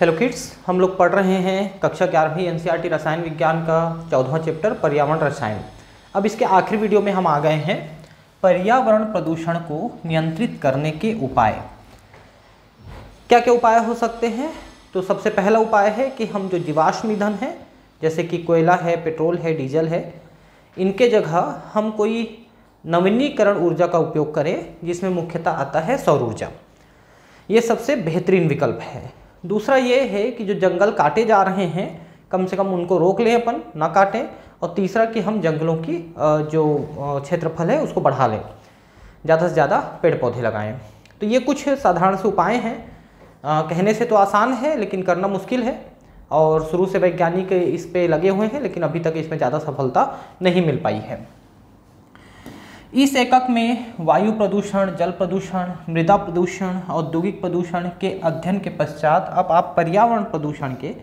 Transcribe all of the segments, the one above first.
Hello kids, हम लोग पढ़ रहे हैं कक्षा 11वीं एनसीईआरटी रसायन विज्ञान का 14वां चैप्टर पर्यावरण रसायन। अब इसके आखिरी वीडियो में हम आ गए हैं पर्यावरण प्रदूषण को नियंत्रित करने के उपाय। क्या क्या उपाय हो सकते हैं? तो सबसे पहला उपाय है कि हम जो जीवाश्म ईंधन है जैसे कि कोयला है, पेट्रोल है, डीजल है, इनके जगह हम कोई नवीनीकरण ऊर्जा का उपयोग करें, जिसमें मुख्यतः आता है सौर ऊर्जा। ये सबसे बेहतरीन विकल्प है। दूसरा ये है कि जो जंगल काटे जा रहे हैं कम से कम उनको रोक लें, अपन ना काटें। और तीसरा कि हम जंगलों की जो क्षेत्रफल है उसको बढ़ा लें, ज़्यादा से ज़्यादा पेड़ पौधे लगाएं। तो ये कुछ साधारण से उपाय हैं। कहने से तो आसान है लेकिन करना मुश्किल है, और शुरू से वैज्ञानिक इस पे लगे हुए हैं लेकिन अभी तक इसमें ज़्यादा सफलता नहीं मिल पाई है। इस एकक में वायु प्रदूषण, जल प्रदूषण, मृदा प्रदूषण, औद्योगिक प्रदूषण के अध्ययन के पश्चात अब आप पर्यावरण प्रदूषण के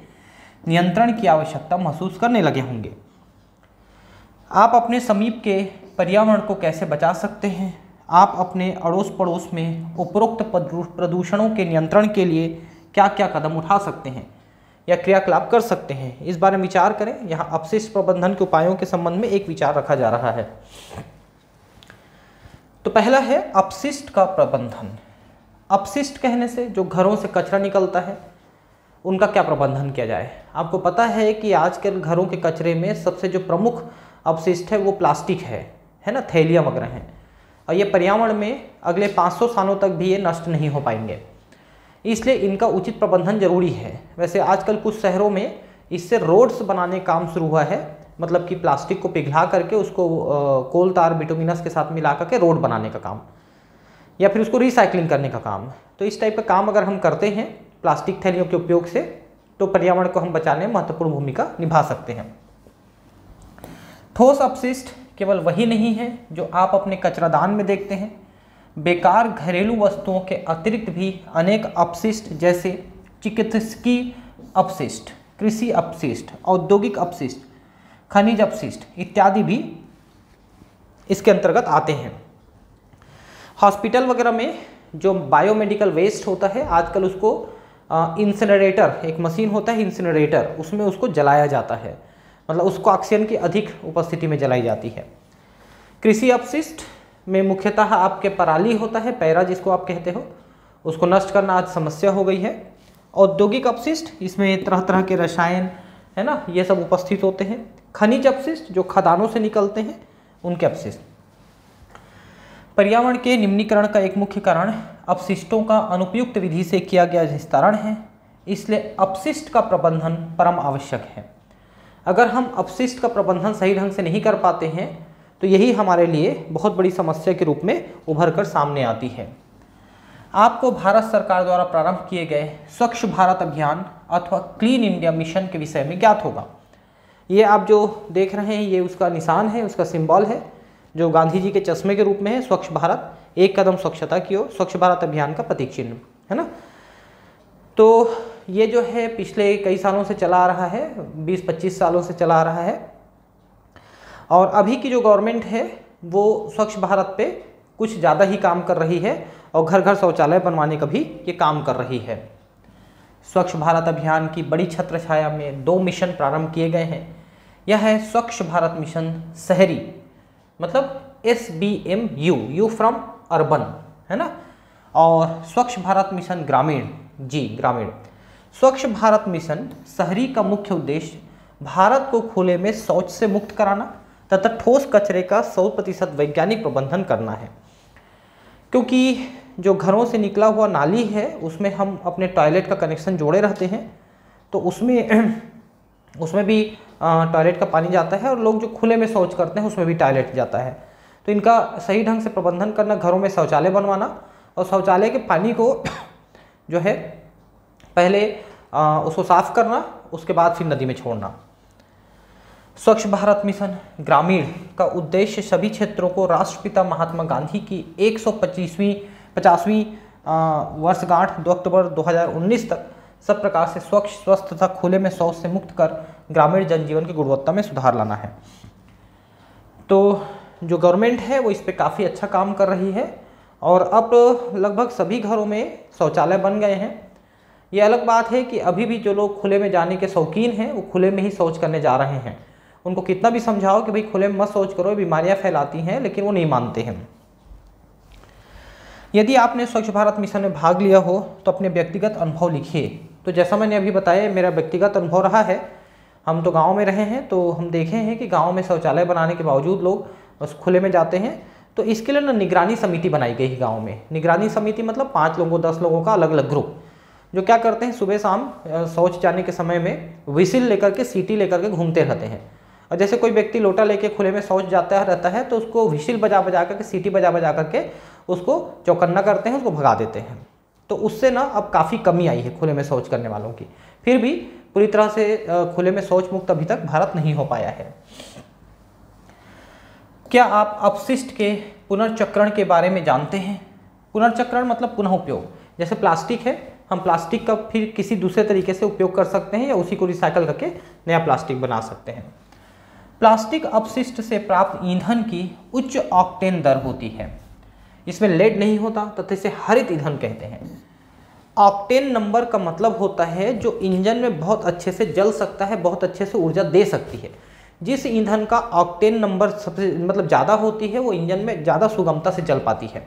नियंत्रण की आवश्यकता महसूस करने लगे होंगे। आप अपने समीप के पर्यावरण को कैसे बचा सकते हैं? आप अपने अड़ोस पड़ोस में उपरोक्त प्रदूषणों के नियंत्रण के लिए क्या क्या कदम उठा सकते हैं या क्रियाकलाप कर सकते हैं, इस बारे में विचार करें। यहाँ अपशिष्ट प्रबंधन के उपायों के संबंध में एक विचार रखा जा रहा है। तो पहला है अपशिष्ट का प्रबंधन। अपशिष्ट कहने से जो घरों से कचरा निकलता है उनका क्या प्रबंधन किया जाए। आपको पता है कि आजकल घरों के कचरे में सबसे जो प्रमुख अपशिष्ट है वो प्लास्टिक है ना, थैलियाँ वगैरह हैं, और ये पर्यावरण में अगले 500 सालों तक भी ये नष्ट नहीं हो पाएंगे, इसलिए इनका उचित प्रबंधन जरूरी है। वैसे आजकल कुछ शहरों में इससे रोड्स बनाने का काम शुरू हुआ है, मतलब कि प्लास्टिक को पिघला करके उसको कोल तार बिटुमिनस के साथ मिला करके रोड बनाने का काम, या फिर उसको रिसाइकलिंग करने का काम। तो इस टाइप का काम अगर हम करते हैं प्लास्टिक थैलियों के उपयोग से, तो पर्यावरण को हम बचाने में महत्वपूर्ण भूमिका निभा सकते हैं। ठोस अपशिष्ट केवल वही नहीं है जो आप अपने कचरादान में देखते हैं। बेकार घरेलू वस्तुओं के अतिरिक्त भी अनेक अपशिष्ट जैसे चिकित्सकीय अपशिष्ट, कृषि अपशिष्ट, औद्योगिक अपशिष्ट, खनिज अपशिष्ट इत्यादि भी इसके अंतर्गत आते हैं। हॉस्पिटल वगैरह में जो बायोमेडिकल वेस्ट होता है आजकल उसको इंसिनरेटर, एक मशीन होता है इंसिनरेटर, उसमें उसको जलाया जाता है, मतलब उसको ऑक्सीजन की अधिक उपस्थिति में जलाई जाती है। कृषि अपशिष्ट में मुख्यतः आपके पराली होता है, पैरा जिसको आप कहते हो, उसको नष्ट करना आज समस्या हो गई है। औद्योगिक अपशिष्ट, इसमें तरह तरह के रसायन है ना, ये सब उपस्थित होते हैं। खनिज अपशिष्ट जो खदानों से निकलते हैं उनके अपशिष्ट। पर्यावरण के निम्नीकरण का एक मुख्य कारण अपशिष्टों का अनुपयुक्त विधि से किया गया निस्तारण है, इसलिए अपशिष्ट का प्रबंधन परम आवश्यक है। अगर हम अपशिष्ट का प्रबंधन सही ढंग से नहीं कर पाते हैं तो यही हमारे लिए बहुत बड़ी समस्या के रूप में उभर कर सामने आती है। आपको भारत सरकार द्वारा प्रारंभ किए गए स्वच्छ भारत अभियान अथवा क्लीन इंडिया मिशन के विषय में ज्ञात होगा। ये आप जो देख रहे हैं ये उसका निशान है, उसका सिंबल है, जो गांधी जी के चश्मे के रूप में है। स्वच्छ भारत, एक कदम स्वच्छता की ओर, स्वच्छ भारत अभियान का प्रतीक चिन्ह है ना। तो ये जो है पिछले कई सालों से चला आ रहा है, 20-25 सालों से चला आ रहा है, और अभी की जो गवर्नमेंट है वो स्वच्छ भारत पे कुछ ज़्यादा ही काम कर रही है और घर घर शौचालय बनवाने का भी ये काम कर रही है। स्वच्छ भारत अभियान की बड़ी छत्र छाया में 2 मिशन प्रारंभ किए गए हैं। यह है स्वच्छ भारत मिशन शहरी, मतलब SBMU, यू फ्रॉम अर्बन है ना, और स्वच्छ भारत मिशन ग्रामीण, जी ग्रामीण। स्वच्छ भारत मिशन शहरी का मुख्य उद्देश्य भारत को खुले में शौच से मुक्त कराना तथा ठोस कचरे का 100% वैज्ञानिक प्रबंधन करना है। क्योंकि जो घरों से निकला हुआ नाली है उसमें हम अपने टॉयलेट का कनेक्शन जोड़े रहते हैं, तो उसमें भी टॉयलेट का पानी जाता है, और लोग जो खुले में शौच करते हैं उसमें भी टॉयलेट जाता है। तो इनका सही ढंग से प्रबंधन करना, घरों में शौचालय बनवाना, और शौचालय के पानी को जो है पहले उसको साफ करना, उसके बाद फिर नदी में छोड़ना। स्वच्छ भारत मिशन ग्रामीण का उद्देश्य सभी क्षेत्रों को राष्ट्रपिता महात्मा गांधी की 150वीं वर्षगांठ 2 अक्टूबर 2019 तक सब प्रकार से स्वच्छ, स्वस्थ तथा खुले में शौच से मुक्त कर ग्रामीण जनजीवन की गुणवत्ता में सुधार लाना है। तो जो गवर्नमेंट है वो इस पे काफ़ी अच्छा काम कर रही है, और अब लगभग सभी घरों में शौचालय बन गए हैं। ये अलग बात है कि अभी भी जो लोग खुले में जाने के शौकीन हैं वो खुले में ही शौच करने जा रहे हैं। उनको कितना भी समझाओ कि भाई खुले में मत शौच करो, बीमारियां फैलाती हैं, लेकिन वो नहीं मानते हैं। यदि आपने स्वच्छ भारत मिशन में भाग लिया हो तो अपने व्यक्तिगत अनुभव लिखिए। तो जैसा मैंने अभी बताया, मेरा व्यक्तिगत अनुभव रहा है। हम तो गांव में रहे हैं, तो हम देखे हैं कि गांव में शौचालय बनाने के बावजूद लोग बस खुले में जाते हैं। तो इसके लिए ना निगरानी समिति बनाई गई है गाँव में। निगरानी समिति मतलब 5 लोगों 10 लोगों का अलग अलग ग्रुप, जो क्या करते हैं, सुबह शाम शौच जाने के समय में विसिल लेकर के, सीटी लेकर के घूमते रहते हैं। और जैसे कोई व्यक्ति लोटा लेके खुले में शौच जाता रहता है तो उसको विसिल बजा बजा करके, सीटी बजा बजा करके उसको चौकन्ना करते हैं, उसको भगा देते हैं। तो उससे ना अब काफ़ी कमी आई है खुले में शौच करने वालों की। फिर भी पूरी तरह से खुले में शौच मुक्त अभी तक भारत नहीं हो पाया है। क्या आप अपशिष्ट के पुनर्चक्रण के बारे में जानते हैं? पुनर्चक्रण मतलब पुनः उपयोग। जैसे प्लास्टिक है, हम प्लास्टिक का फिर किसी दूसरे तरीके से उपयोग कर सकते हैं या उसी को रिसाइकल करके नया प्लास्टिक बना सकते हैं। प्लास्टिक अपशिष्ट से प्राप्त ईंधन की उच्च ऑक्टेन दर होती है। इसमें लेड नहीं होता तथा इसे हरित ईंधन कहते हैं। ऑक्टेन नंबर का मतलब होता है जो इंजन में बहुत अच्छे से जल सकता है, बहुत अच्छे से ऊर्जा दे सकती है। जिस ईंधन का ऑक्टेन नंबर सबसे मतलब ज़्यादा होती है वो इंजन में ज़्यादा सुगमता से जल पाती है।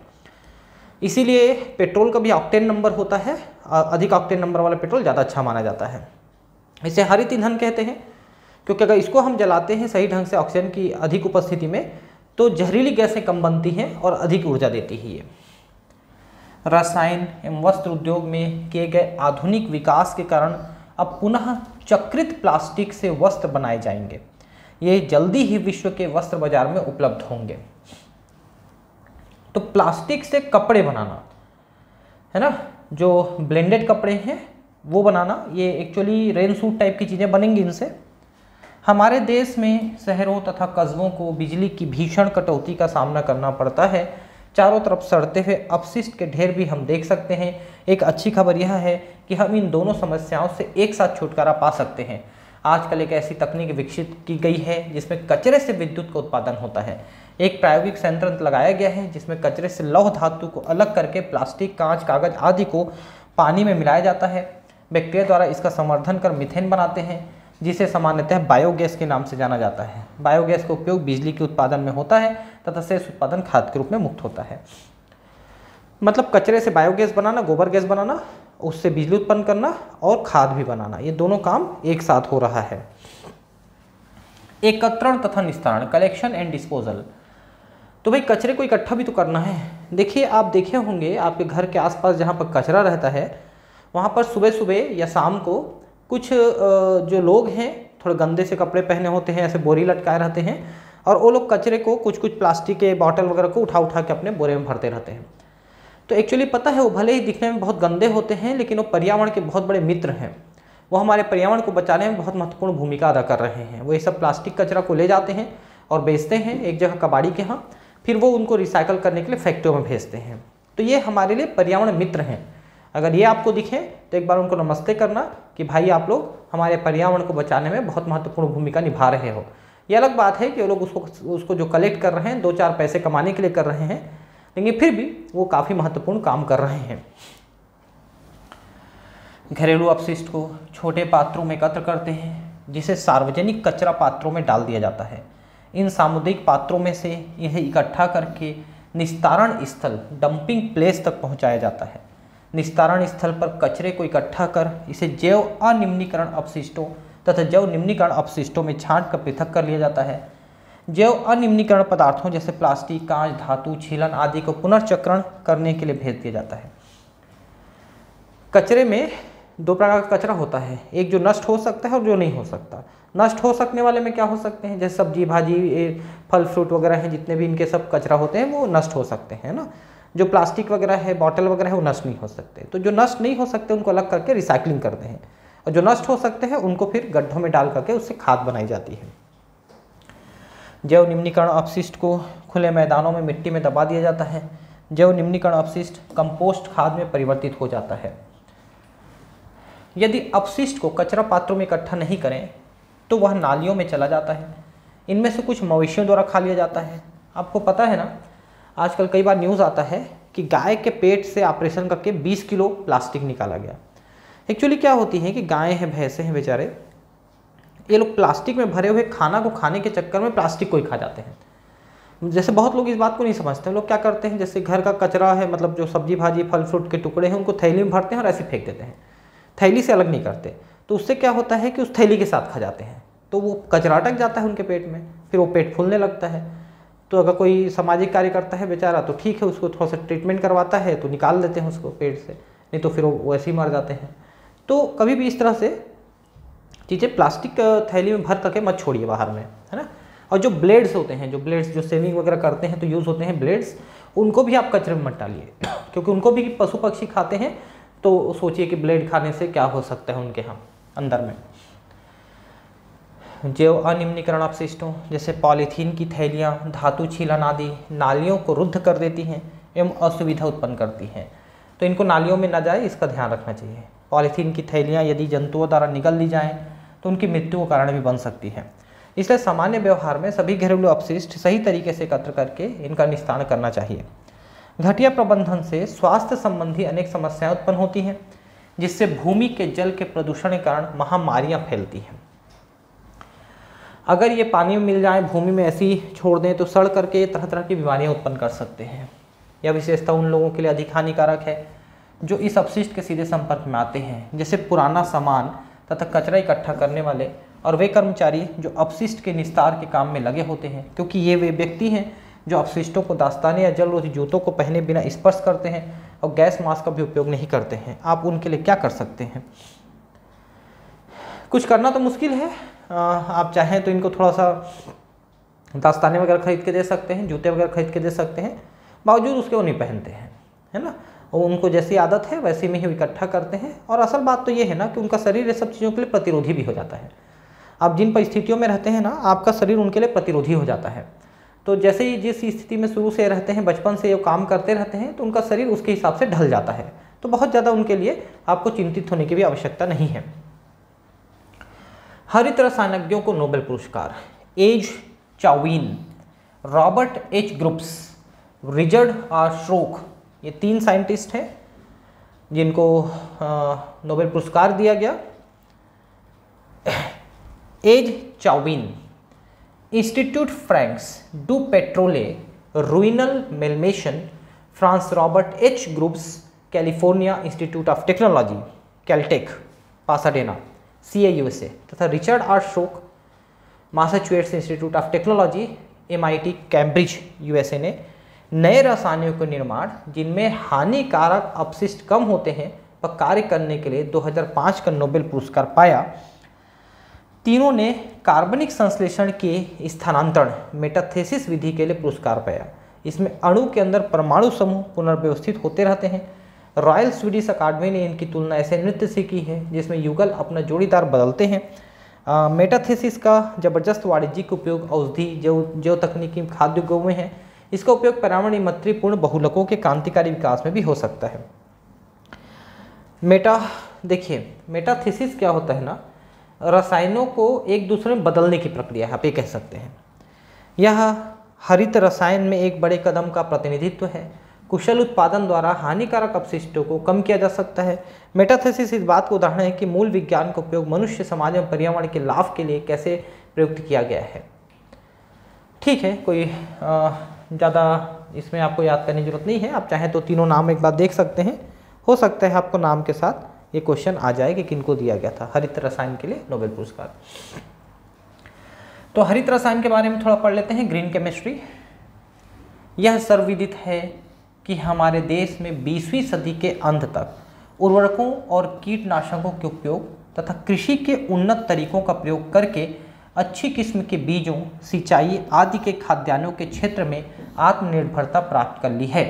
इसीलिए पेट्रोल का भी ऑक्टेन नंबर होता है, अधिक ऑक्टेन नंबर वाला पेट्रोल ज़्यादा अच्छा माना जाता है। इसे हरित ईंधन कहते हैं क्योंकि अगर इसको हम जलाते हैं सही ढंग से ऑक्सीजन की अधिक उपस्थिति में तो जहरीली गैसें कम बनती हैं और अधिक ऊर्जा देती है ये। रसायन एवं वस्त्र उद्योग में किए गए आधुनिक विकास के कारण अब पुनः चक्रित प्लास्टिक से वस्त्र बनाए जाएंगे। ये जल्दी ही विश्व के वस्त्र बाजार में उपलब्ध होंगे। तो प्लास्टिक से कपड़े बनाना है ना, जो ब्लेंडेड कपड़े हैं वो बनाना, ये एक्चुअली रेन सूट टाइप की चीज़ें बनेंगी इनसे। हमारे देश में शहरों तथा कस्बों को बिजली की भीषण कटौती का सामना करना पड़ता है। चारों तरफ सड़ते हुए अपशिष्ट के ढेर भी हम देख सकते हैं। एक अच्छी खबर यह है कि हम इन दोनों समस्याओं से एक साथ छुटकारा पा सकते हैं। आजकल एक ऐसी तकनीक विकसित की गई है जिसमें कचरे से विद्युत का उत्पादन होता है। एक प्रायोगिक संयंत्र लगाया गया है जिसमें कचरे से लौह धातु को अलग करके प्लास्टिक, कांच, कागज आदि को पानी में मिलाया जाता है। बैक्टीरिया द्वारा इसका संवर्धन कर मीथेन बनाते हैं, जिसे सामान्यतः बायोगैस के नाम से जाना जाता है। बायोगैस का उपयोग बिजली के उत्पादन में होता है तथा शेष उत्पादन खाद के रूप में मुक्त होता है। मतलब कचरे से बायोगैस बनाना, गोबर गैस बनाना, उससे बिजली उत्पन्न करना और खाद भी बनाना, ये दोनों काम एक साथ हो रहा है। एकत्रण तथा निस्तारण, कलेक्शन एंड डिस्पोजल। तो भाई कचरे को इकट्ठा भी तो करना है। देखिए, आप देखे होंगे आपके घर के आसपास जहाँ पर कचरा रहता है वहाँ पर सुबह सुबह या शाम को कुछ जो लोग हैं थोड़े गंदे से कपड़े पहने होते हैं, ऐसे बोरी लटकाए रहते हैं और वो लोग कचरे को कुछ प्लास्टिक के बॉटल वगैरह को उठा उठा के अपने बोरे में भरते रहते हैं। तो एक्चुअली पता है वो भले ही दिखने में बहुत गंदे होते हैं लेकिन वो पर्यावरण के बहुत बड़े मित्र हैं। वो हमारे पर्यावरण को बचाने में बहुत महत्वपूर्ण भूमिका अदा कर रहे हैं। वो ये सब प्लास्टिक कचरा को ले जाते हैं और बेचते हैं एक जगह कबाड़ी के यहाँ, फिर वो उनको रिसाइकल करने के लिए फैक्ट्रियों में भेजते हैं। तो ये हमारे लिए पर्यावरण मित्र हैं। अगर ये आपको दिखे तो एक बार उनको नमस्ते करना कि भाई आप लोग हमारे पर्यावरण को बचाने में बहुत महत्वपूर्ण भूमिका निभा रहे हो। ये अलग बात है कि वो लोग उसको जो कलेक्ट कर रहे हैं 2-4 पैसे कमाने के लिए कर रहे हैं, लेकिन फिर भी वो काफ़ी महत्वपूर्ण काम कर रहे हैं। घरेलू अपशिष्ट को छोटे पात्रों में एकत्र करते हैं जिसे सार्वजनिक कचरा पात्रों में डाल दिया जाता है। इन सामुदायिक पात्रों में से इन्हें इकट्ठा करके निस्तारण स्थल, डंपिंग प्लेस तक पहुंचाया जाता है। निस्तारण स्थल पर कचरे को इकट्ठा कर इसे जैव अनिम्नीकरण अपशिष्टों तथा जैव निम्नीकरण अपशिष्टों में छांट कर पृथक कर लिया जाता है। जैव अनिम्नीकरण पदार्थों जैसे प्लास्टिक, कांच, धातु, छीलन आदि को पुनर्चक्रण करने के लिए भेज दिया जाता है। कचरे में 2 प्रकार का कचरा होता है, एक जो नष्ट हो सकता है और जो नहीं हो सकता। नष्ट हो सकने वाले में क्या हो सकते हैं, जैसे सब्जी भाजी, फल फ्रूट वगैरह हैं, जितने भी इनके सब कचरा होते हैं वो नष्ट हो सकते हैं ना। जो प्लास्टिक वगैरह है, बॉटल वगैरह है, वो नष्ट नहीं हो सकते। तो जो नष्ट नहीं हो सकते उनको अलग करके रिसाइकलिंग करते हैं और जो नष्ट हो सकते हैं उनको फिर गड्ढों में डाल करके उससे खाद बनाई जाती है। जैव निम्नीकरण अपशिष्ट को खुले मैदानों में मिट्टी में दबा दिया जाता है। जैव निम्नीकरण अपशिष्ट कंपोस्ट खाद में परिवर्तित हो जाता है। यदि अपशिष्ट को कचरा पात्रों में इकट्ठा नहीं करें तो वह नालियों में चला जाता है। इनमें से कुछ मवेशियों द्वारा खा लिया जाता है। आपको पता है ना, आजकल कई बार न्यूज़ आता है कि गाय के पेट से ऑपरेशन करके 20 किलो प्लास्टिक निकाला गया। एक्चुअली क्या होती है कि गायें हैं, भैंसे हैं बेचारे, ये लोग प्लास्टिक में भरे हुए खाना को खाने के चक्कर में प्लास्टिक को ही खा जाते हैं। जैसे बहुत लोग इस बात को नहीं समझते, लोग क्या करते हैं, जैसे घर का कचरा है, मतलब जो सब्जी भाजी फल फ्रूट के टुकड़े हैं उनको थैली में भरते हैं और ऐसे फेंक देते हैं, थैली से अलग नहीं करते। तो उससे क्या होता है कि उस थैली के साथ खा जाते हैं, तो वो कचरा अटक जाता है उनके पेट में, फिर वो पेट फूलने लगता है। तो अगर कोई सामाजिक कार्य करता है बेचारा तो ठीक है, उसको थोड़ा सा ट्रीटमेंट करवाता है तो निकाल देते हैं उसको पेट से, नहीं तो फिर वो वैसे ही मर जाते हैं। तो कभी भी इस तरह से चीज़ें प्लास्टिक थैली में भर करके मत छोड़िए बाहर में, है ना। और जो ब्लेड्स होते हैं, जो ब्लेड्स जो सेविंग वगैरह करते हैं तो यूज़ होते हैं ब्लेड्स, उनको भी आप कचरे में मत डालिए, क्योंकि उनको भी पशु पक्षी खाते हैं। तो सोचिए कि ब्लेड खाने से क्या हो सकता है उनके यहाँ अंदर में। जैव अनिम्नीकरण अपशिष्टों जैसे पॉलीथीन की थैलियाँ, धातु छीलन आदि नालियों को रुद्ध कर देती हैं एवं असुविधा उत्पन्न करती हैं, तो इनको नालियों में न जाए, इसका ध्यान रखना चाहिए। पॉलीथीन की थैलियाँ यदि जंतुओं द्वारा निगल ली जाएँ तो उनकी मृत्यु का कारण भी बन सकती है। इसलिए सामान्य व्यवहार में सभी घरेलू अपशिष्ट सही तरीके से एकत्र करके इनका निस्तारण करना चाहिए। घटिया प्रबंधन से स्वास्थ्य संबंधी अनेक समस्याएं उत्पन्न होती हैं, जिससे भूमि के जल के प्रदूषण के कारण महामारियां फैलती हैं। अगर ये पानी में मिल जाए, भूमि में ऐसे ही छोड़ दें तो सड़ करके तरह तरह की बीमारियां उत्पन्न कर सकते हैं। यह विशेषता उन लोगों के लिए अधिक हानिकारक है जो इस अपशिष्ट के सीधे संपर्क में आते हैं, जैसे पुराना सामान तथा कचरा इकट्ठा करने वाले और वे कर्मचारी जो अपशिष्ट के निस्तार के काम में लगे होते हैं, क्योंकि ये वे व्यक्ति हैं जो अपशिष्टों को दास्ताने या जलरोधी जूतों को पहने बिना स्पर्श करते हैं और गैस मास्क का भी उपयोग नहीं करते हैं। आप उनके लिए क्या कर सकते हैं? कुछ करना तो मुश्किल है, आप चाहें तो इनको थोड़ा सा दास्ताने वगैरह खरीद के दे सकते हैं, जूते वगैरह खरीद के दे सकते हैं, बावजूद उसके वो नहीं पहनते हैं, है ना। और उनको जैसी आदत है वैसे में ही इकट्ठा करते हैं। और असल बात तो ये है ना कि उनका शरीर ये सब चीज़ों के लिए प्रतिरोधी भी हो जाता है। आप जिन परिस्थितियों में रहते हैं ना, आपका शरीर उनके लिए प्रतिरोधी हो जाता है। तो जैसे ही जिस स्थिति में शुरू से रहते हैं, बचपन से ये काम करते रहते हैं, तो उनका शरीर उसके हिसाब से ढल जाता है। तो बहुत ज़्यादा उनके लिए आपको चिंतित होने की भी आवश्यकता नहीं है। हरित रसायनज्ञों को नोबेल पुरस्कार Yves Chauvin, Robert H Grubbs, Richard R Schrock, ये 3 साइंटिस्ट हैं जिनको नोबेल पुरस्कार दिया गया। Yves Chauvin, Institute Francais du Petrole रुइनल Malmaison, France Robert H Grubbs, California Institute of Technology Caltech Pasadena CA USA, तथा Richard R Schrock, Massachusetts Institute of Technology MIT Cambridge USA ने नए रसायनों के निर्माण जिनमें हानिकारक अपशिष्ट कम होते हैं पर कार्य करने के लिए 2005 का नोबेल पुरस्कार पाया। तीनों ने कार्बनिक संश्लेषण के स्थानांतरण मेटाथेसिस विधि के लिए पुरस्कार पाया। इसमें अणु के अंदर परमाणु समूह पुनर्व्यवस्थित होते रहते हैं। रॉयल स्वीडिश अकादमी ने इनकी तुलना ऐसे नृत्य से की है जिसमें युगल अपना जोड़ीदार बदलते हैं। मेटाथेसिस का जबरदस्त वाणिज्यिक उपयोग औषधि जो तकनीकी खाद्य उद्योगों में है। इसका उपयोग पर्यावरणीय मैत्रीपूर्ण बहुलकों के क्रांतिकारी विकास में भी हो सकता है। देखिए मेटाथेसिस क्या होता है ना, रसायनों को एक दूसरे में बदलने की प्रक्रिया है, आप ये कह सकते हैं। यह हरित रसायन में एक बड़े कदम का प्रतिनिधित्व है। कुशल उत्पादन द्वारा हानिकारक अपशिष्टों को कम किया जा सकता है। मेटाथेसिस इस बात का उदाहरण है कि मूल विज्ञान का उपयोग मनुष्य समाज में पर्यावरण के लाभ के लिए कैसे प्रयुक्त किया गया है। ठीक है, कोई ज़्यादा इसमें आपको याद करने की जरूरत नहीं है। आप चाहें तो तीनों नाम एक बार देख सकते हैं, हो सकता है आपको नाम के साथ ये क्वेश्चन आ जाए कि किनको दिया गया था हरित रसायन के लिए नोबेल पुरस्कार। तो हरित रसायन के बारे में थोड़ा पढ़ लेते हैं। ग्रीन केमिस्ट्री, यह सर्वविदित है कि हमारे देश में 20वीं सदी के अंत तक उर्वरकों और कीटनाशकों के उपयोग तथा कृषि के उन्नत तरीकों का प्रयोग करके अच्छी किस्म के बीजों, सिंचाई आदि के खाद्यान्नों के क्षेत्र में आत्मनिर्भरता प्राप्त कर ली है,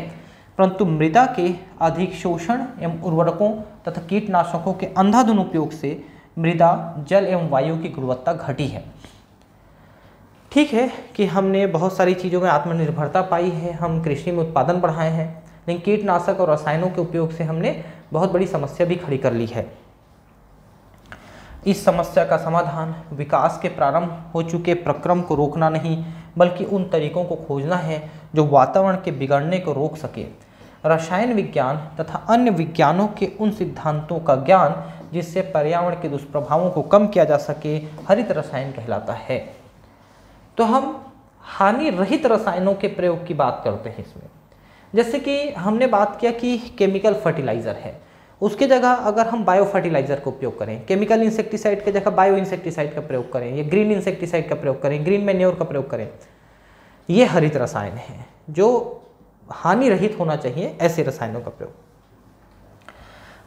परंतु मृदा के अधिक शोषण एवं उर्वरकों तथा कीटनाशकों के अंधाधुंध उपयोग से मृदा, जल एवं वायु की गुणवत्ता घटी है। ठीक है कि हमने बहुत सारी चीज़ों में आत्मनिर्भरता पाई है, हम कृषि में उत्पादन बढ़ाए हैं, लेकिन कीटनाशक और रसायनों के उपयोग से हमने बहुत बड़ी समस्या भी खड़ी कर ली है। इस समस्या का समाधान विकास के प्रारंभ हो चुके प्रक्रम को रोकना नहीं, बल्कि उन तरीकों को खोजना है जो वातावरण के बिगड़ने को रोक सके। रसायन विज्ञान तथा अन्य विज्ञानों के उन सिद्धांतों का ज्ञान जिससे पर्यावरण के दुष्प्रभावों को कम किया जा सके, हरित रसायन कहलाता है। तो हम हानि रहित रसायनों के प्रयोग की बात करते हैं इसमें। जैसे कि हमने बात किया कि केमिकल फर्टिलाइज़र है, उसके जगह अगर हम बायो फर्टिलाइज़र का उपयोग करें, केमिकल इंसेक्टिसाइड के जगह बायो इंसेक्टिसाइड का प्रयोग करें, या ग्रीन इंसेक्टिसाइड का प्रयोग करें, ग्रीन मैन्योर का प्रयोग करें, ये हरित रसायन है जो हानि रहित होना चाहिए, ऐसे रसायनों का प्रयोग।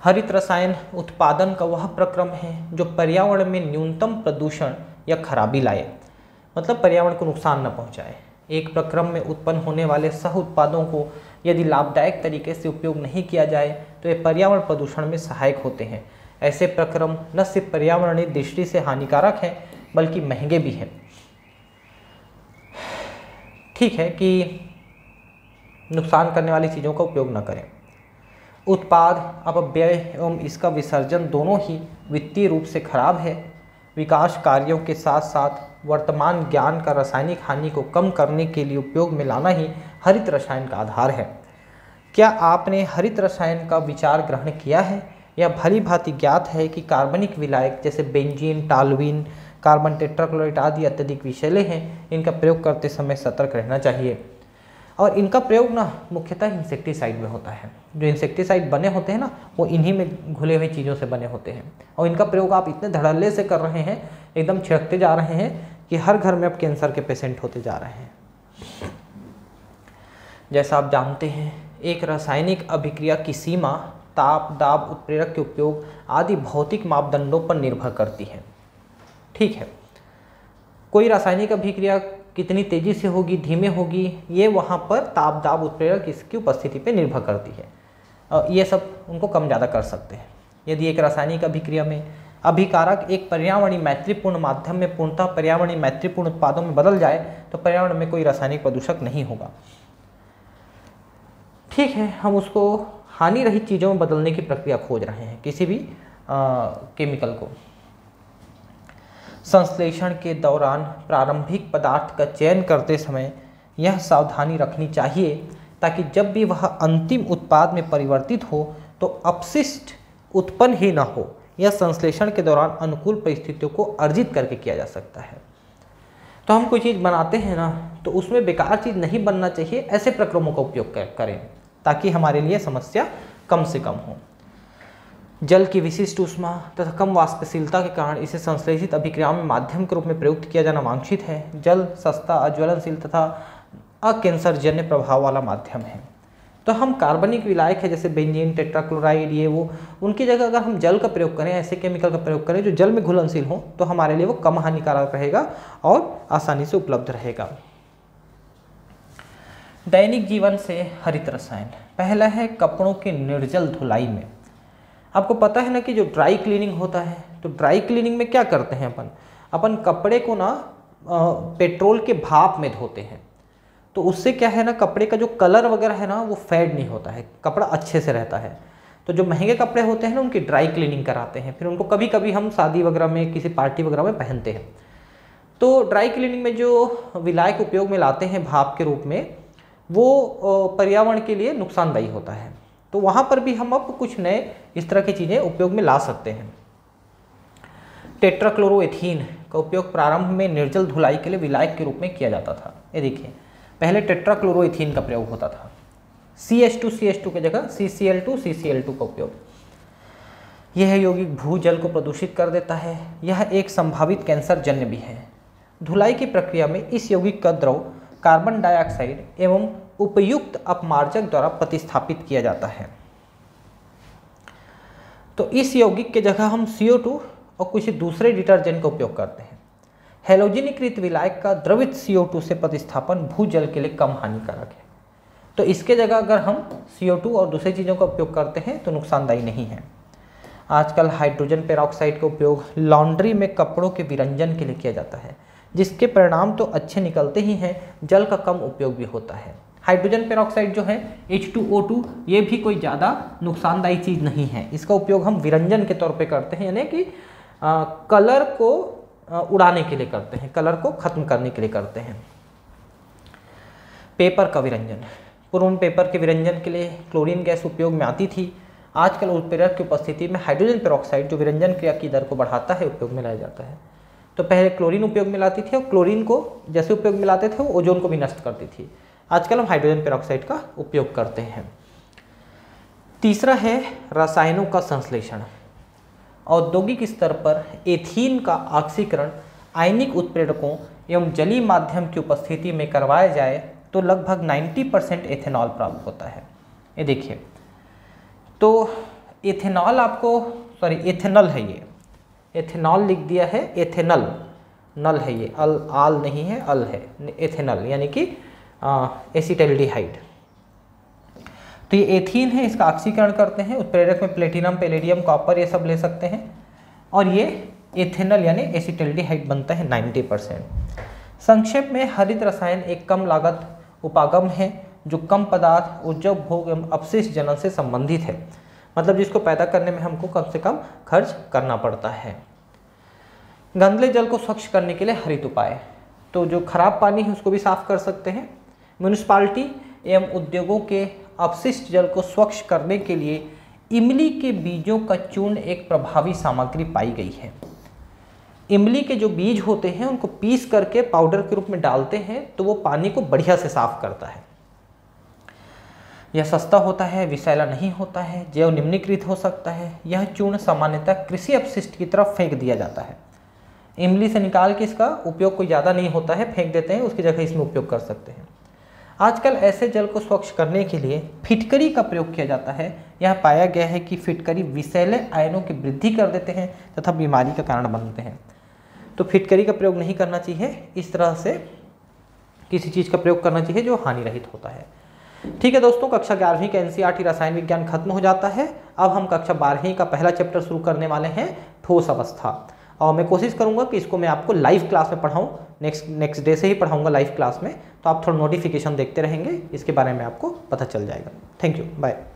हरित रसायन उत्पादन का वह प्रक्रम है जो पर्यावरण में न्यूनतम प्रदूषण या खराबी लाए, मतलब पर्यावरण को नुकसान न पहुंचाए। एक प्रक्रम में उत्पन्न होने वाले सह उत्पादों को यदि लाभदायक तरीके से उपयोग नहीं किया जाए तो ये पर्यावरण प्रदूषण में सहायक होते हैं। ऐसे प्रक्रम न सिर्फ पर्यावरणीय दृष्टि से हानिकारक हैं बल्कि महंगे भी हैं। ठीक है कि नुकसान करने वाली चीज़ों का उपयोग न करें। उत्पाद अपव्यय एवं इसका विसर्जन दोनों ही वित्तीय रूप से खराब है। विकास कार्यों के साथ साथ वर्तमान ज्ञान का रासायनिक हानि को कम करने के लिए उपयोग में लाना ही हरित रसायन का आधार है। क्या आपने हरित रसायन का विचार ग्रहण किया है? यह भली भांति ज्ञात है कि कार्बनिक विलायक जैसे बेंजीन, टालुइन, कार्बन टेट्राक्लोराइड आदि अत्यधिक विषैले हैं। इनका प्रयोग करते समय सतर्क रहना चाहिए। और इनका प्रयोग ना मुख्यतः इंसेक्टिसाइड में होता है। जो इंसेक्टिसाइड बने होते हैं ना, वो इन्हीं में घुले हुए चीज़ों से बने होते हैं। और इनका प्रयोग आप इतने धड़ल्ले से कर रहे हैं, एकदम छिड़कते जा रहे हैं कि हर घर में अब कैंसर के पेशेंट होते जा रहे हैं। जैसा आप जानते हैं, एक रासायनिक अभिक्रिया की सीमा ताप, दाब, उत्प्रेरक के उपयोग आदि भौतिक मापदंडों पर निर्भर करती है। ठीक है, कोई रासायनिक अभिक्रिया कितनी तेजी से होगी, धीमे होगी, ये वहाँ पर ताप, दाब, उत्प्रेरक इसकी उपस्थिति पर निर्भर करती है। ये सब उनको कम ज़्यादा कर सकते हैं। यदि एक रासायनिक अभिक्रिया में अभिकारक एक पर्यावरणीय मैत्रीपूर्ण माध्यम में पूर्णतः पर्यावरणीय मैत्रीपूर्ण उत्पादों में बदल जाए तो पर्यावरण में कोई रासायनिक प्रदूषक नहीं होगा। ठीक है, हम उसको हानि रहित चीज़ों में बदलने की प्रक्रिया खोज रहे हैं, किसी भी केमिकल को। संश्लेषण के दौरान प्रारंभिक पदार्थ का चयन करते समय यह सावधानी रखनी चाहिए ताकि जब भी वह अंतिम उत्पाद में परिवर्तित हो तो अपशिष्ट उत्पन्न ही न हो। यह संश्लेषण के दौरान अनुकूल परिस्थितियों को अर्जित करके किया जा सकता है। तो हम कोई चीज़ बनाते हैं ना, तो उसमें बेकार चीज़ नहीं बनना चाहिए। ऐसे प्रक्रमों का उपयोग करें ताकि हमारे लिए समस्या कम से कम हो। जल की विशिष्ट ऊष्मा तथा कम वाष्पशीलता के कारण इसे संश्लेषित अभिक्रियाओं में माध्यम के रूप में प्रयुक्त किया जाना वांछित है। जल सस्ता, अज्वलनशील तथा अकैंसरजन्य प्रभाव वाला माध्यम है। तो हम कार्बनिक विलायक है जैसे बेंजीन, टेट्राक्लोराइड, ये वो, उनकी जगह अगर हम जल का प्रयोग करें, ऐसे केमिकल का प्रयोग करें जो जल में घुलनशील हो, तो हमारे लिए वो कम हानिकारक रहेगा और आसानी से उपलब्ध रहेगा। दैनिक जीवन से हरित रसायन। पहला है कपड़ों के निर्जल धुलाई में। आपको पता है ना कि जो ड्राई क्लीनिंग होता है, तो ड्राई क्लीनिंग में क्या करते हैं अपन कपड़े को ना पेट्रोल के भाप में धोते हैं। तो उससे क्या है ना, कपड़े का जो कलर वगैरह है ना वो फेड नहीं होता है, कपड़ा अच्छे से रहता है। तो जो महंगे कपड़े होते हैं ना, उनकी ड्राई क्लीनिंग कराते हैं, फिर उनको कभी कभी हम शादी वगैरह में, किसी पार्टी वगैरह में पहनते हैं। तो ड्राई क्लीनिंग में जो विलायक उपयोग में लाते हैं भाप के रूप में, वो पर्यावरण के लिए नुकसानदायी होता है। तो वहाँ पर भी हम अब कुछ नए इस तरह की चीज़ें उपयोग में ला सकते हैं। टेट्राक्लोरोएथीन का उपयोग प्रारंभ में निर्जल धुलाई के लिए विलायक के रूप में किया जाता था। ये देखिए, पहले टेट्राक्लोरोएथीन का प्रयोग होता था। CH2 की जगह CCl2 का उपयोग। यह यौगिक भूजल को प्रदूषित कर देता है। यह एक संभावित कैंसर जन्य भी है। धुलाई की प्रक्रिया में इस यौगिक का द्रव कार्बन डाइऑक्साइड एवं उपयुक्त अपमार्जक द्वारा प्रतिस्थापित किया जाता है। तो इस यौगिक के जगह हम CO2 और कुछ दूसरे डिटर्जेंट का उपयोग करते हैं। हैलोजनीकृत विलायक का द्रवित CO2 से प्रतिस्थापन भूजल के लिए कम हानिकारक है। तो इसके जगह अगर हम CO2 और दूसरी चीज़ों का उपयोग करते हैं तो नुकसानदायी नहीं है। आजकल हाइड्रोजन पेरोक्साइड का उपयोग लॉन्ड्री में कपड़ों के विरंजन के लिए किया जाता है, जिसके परिणाम तो अच्छे निकलते ही हैं, जल का कम उपयोग भी होता है। हाइड्रोजन पेरोक्साइड जो है H2O2, ये भी कोई ज़्यादा नुकसानदायी चीज़ नहीं है। इसका उपयोग हम विरंजन के तौर पे करते हैं, यानी कि कलर को उड़ाने के लिए करते हैं, कलर को ख़त्म करने के लिए करते हैं। पेपर का विरंजन। पूर्व में पेपर के विरंजन के लिए क्लोरीन गैस उपयोग में आती थी। आजकल उत्प्रेरक की उपस्थिति में हाइड्रोजन पेरोक्साइड जो विरंजन क्रिया की दर को बढ़ाता है उपयोग में लाया जाता है। तो पहले क्लोरीन उपयोग में लाती थी और क्लोरीन को जैसे उपयोग में लाते थे वो ओजोन को भी नष्ट करती थी। आजकल हम हाइड्रोजन पेरोक्साइड का उपयोग करते हैं। तीसरा है रसायनों का संश्लेषण। औद्योगिक स्तर पर एथीन का ऑक्सीकरण आयनिक उत्प्रेरकों एवं जलीय माध्यम की उपस्थिति में करवाया जाए तो लगभग 90% एथेनॉल प्राप्त होता है। ये देखिए, तो एथेनॉल एथेनॉल है, ये एथेनॉल लिख दिया है, एथेनल नल है, ये आल नहीं है, अल है, एथेनल यानी कि एसिटाल्डिहाइड। तो ये एथीन है, इसका ऑक्सीकरण करते हैं। उत्प्रेरक में प्लेटिनम, पैलेडियम, कॉपर ये सब ले सकते हैं और ये एथेनल यानी एसिटाल्डिहाइड बनता है 90%। संक्षेप में हरित रसायन एक कम लागत उपागम है जो कम पदार्थ, ऊर्जा उपभोग एवं अपशिष्ट जनन से संबंधित है। मतलब जिसको पैदा करने में हमको कम से कम खर्च करना पड़ता है। गंदले जल को स्वच्छ करने के लिए हरित उपाय, तो जो खराब पानी है उसको भी साफ कर सकते हैं। म्यूनिसिपालिटी एवं उद्योगों के अपशिष्ट जल को स्वच्छ करने के लिए इमली के बीजों का चूर्ण एक प्रभावी सामग्री पाई गई है। इमली के जो बीज होते हैं उनको पीस करके पाउडर के रूप में डालते हैं तो वो पानी को बढ़िया से साफ करता है। यह सस्ता होता है, विषैला नहीं होता है, जैव निम्नीकृत हो सकता है। यह चूर्ण सामान्यतः कृषि अपशिष्ट की तरफ फेंक दिया जाता है। इमली से निकाल के इसका उपयोग कोई ज़्यादा नहीं होता है, फेंक देते हैं, उसकी जगह इसमें उपयोग कर सकते हैं। आजकल ऐसे जल को स्वच्छ करने के लिए फिटकरी का प्रयोग किया जाता है। यह पाया गया है कि फिटकरी विषैले आयनों की वृद्धि कर देते हैं तथा बीमारी का कारण बनते हैं। तो फिटकरी का प्रयोग नहीं करना चाहिए, इस तरह से किसी चीज़ का प्रयोग करना चाहिए जो हानि रहित होता है। ठीक है दोस्तों, कक्षा 11वीं का एनसीईआरटी रसायन विज्ञान खत्म हो जाता है। अब हम कक्षा 12वीं का पहला चैप्टर शुरू करने वाले हैं, ठोस अवस्था। और मैं कोशिश करूंगा कि इसको मैं आपको लाइव क्लास में पढ़ाऊं, नेक्स्ट डे से ही पढ़ाऊंगा लाइव क्लास में। तो आप थोड़ा नोटिफिकेशन देखते रहेंगे, इसके बारे में आपको पता चल जाएगा। Thank you, bye.